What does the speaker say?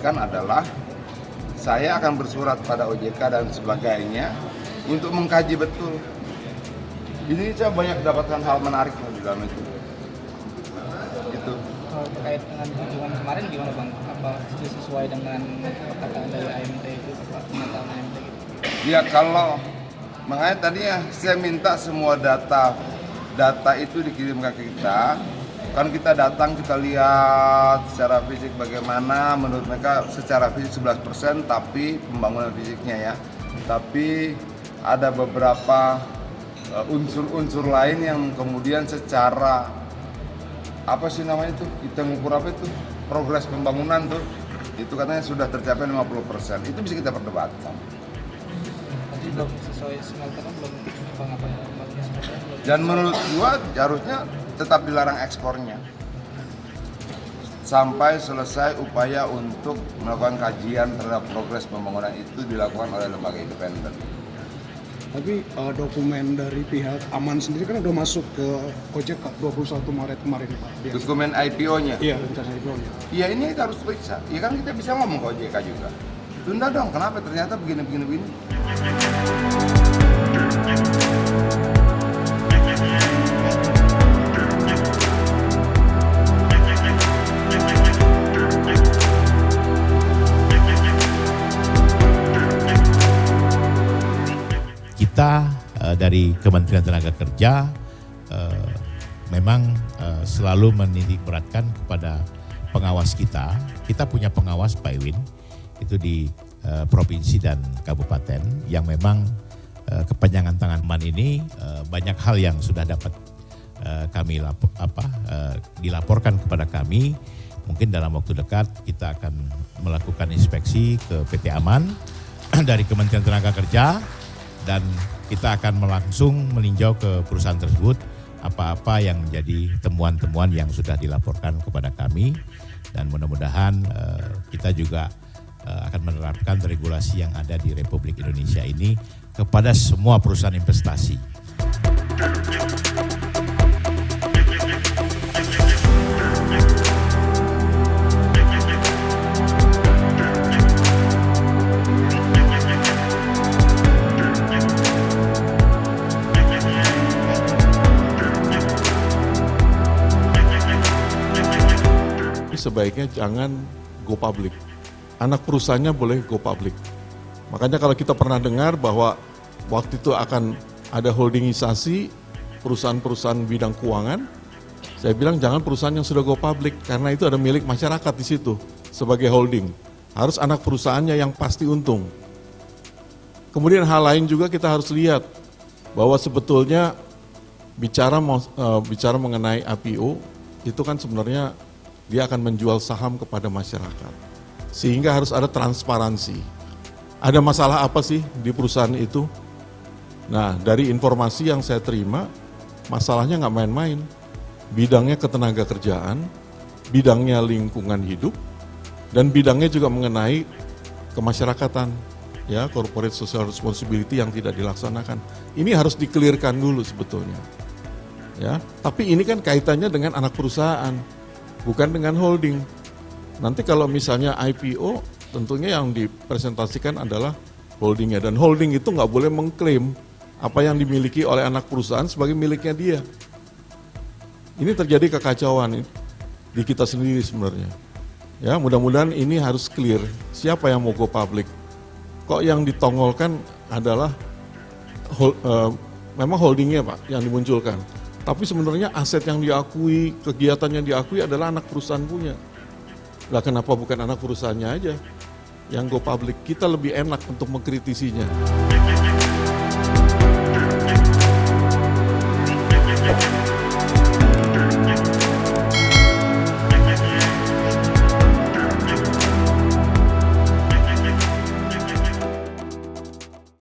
Adalah saya akan bersurat pada OJK dan sebagainya untuk mengkaji betul. Ini saya banyak dapatkan hal menarik di dalam itu. Gitu. Terkait dengan kunjungan kemarin gimana Bang? Apa sesuai dengan perkataan dari AMT itu, pernyataan AMT itu? Ya kalau makanya tadi ya saya minta semua data itu dikirimkan ke kita. Kan kita datang, kita lihat secara fisik bagaimana, menurut mereka secara fisik 11%, tapi pembangunan fisiknya ya. Tapi ada beberapa unsur-unsur lain yang kemudian secara, apa sih namanya itu, kita mengukur apa itu, progres pembangunan tuh, itu katanya sudah tercapai 50%, itu bisa kita perdebatkan. Tadi belum sesuai smelter kan belum apa-apa. Dan menurut gua harusnya tetap dilarang ekspornya sampai selesai upaya untuk melakukan kajian terhadap progres pembangunan itu dilakukan oleh lembaga independen. Tapi dokumen dari pihak Aman sendiri kan udah masuk ke OJK 21 Maret kemarin Pak. Dokumen IPO-nya? Iya, rencana IPO-nya. Iya, ini kita harus periksa. Iya kan kita bisa ngomong ke OJK juga. Tunda dong, kenapa ternyata begini. Kita dari Kementerian Tenaga Kerja memang selalu menitik beratkan kepada pengawas kita. Kita punya pengawas Pak Iwin, itu di provinsi dan kabupaten yang memang kepanjangan tangan Man ini banyak hal yang sudah dapat kami dilaporkan kepada kami. Mungkin dalam waktu dekat kita akan melakukan inspeksi ke PT Aman dari Kementerian Tenaga Kerja. Dan kita akan langsung meninjau ke perusahaan tersebut apa-apa yang menjadi temuan-temuan yang sudah dilaporkan kepada kami. Dan mudah-mudahan kita juga akan menerapkan regulasi yang ada di Republik Indonesia ini kepada semua perusahaan investasi. Sebaiknya jangan go public. Anak perusahaannya boleh go public. Makanya kalau kita pernah dengar bahwa waktu itu akan ada holdingisasi perusahaan-perusahaan bidang keuangan, saya bilang jangan perusahaan yang sudah go public karena itu ada milik masyarakat di situ sebagai holding. Harus anak perusahaannya yang pasti untung. Kemudian hal lain juga kita harus lihat bahwa sebetulnya bicara mengenai IPO itu kan sebenarnya dia akan menjual saham kepada masyarakat. Sehingga harus ada transparansi. Ada masalah apa sih di perusahaan itu? Nah, dari informasi yang saya terima, masalahnya nggak main-main. Bidangnya ketenaga kerjaan, bidangnya lingkungan hidup, dan bidangnya juga mengenai kemasyarakatan, ya, corporate social responsibility yang tidak dilaksanakan. Ini harus dikelirkan dulu sebetulnya. Ya, tapi ini kan kaitannya dengan anak perusahaan, bukan dengan holding. Nanti kalau misalnya IPO, tentunya yang dipresentasikan adalah holdingnya. Dan holding itu nggak boleh mengklaim apa yang dimiliki oleh anak perusahaan sebagai miliknya dia. Ini terjadi kekacauan di kita sendiri sebenarnya. Ya, mudah-mudahan ini harus clear. Siapa yang mau go public? Kok yang ditongolkan adalah memang holdingnya Pak yang dimunculkan. Tapi sebenarnya aset yang diakui, kegiatan yang diakui adalah anak perusahaan punya. Lah kenapa bukan anak perusahaannya aja yang go public? Kita lebih enak untuk mengkritisinya.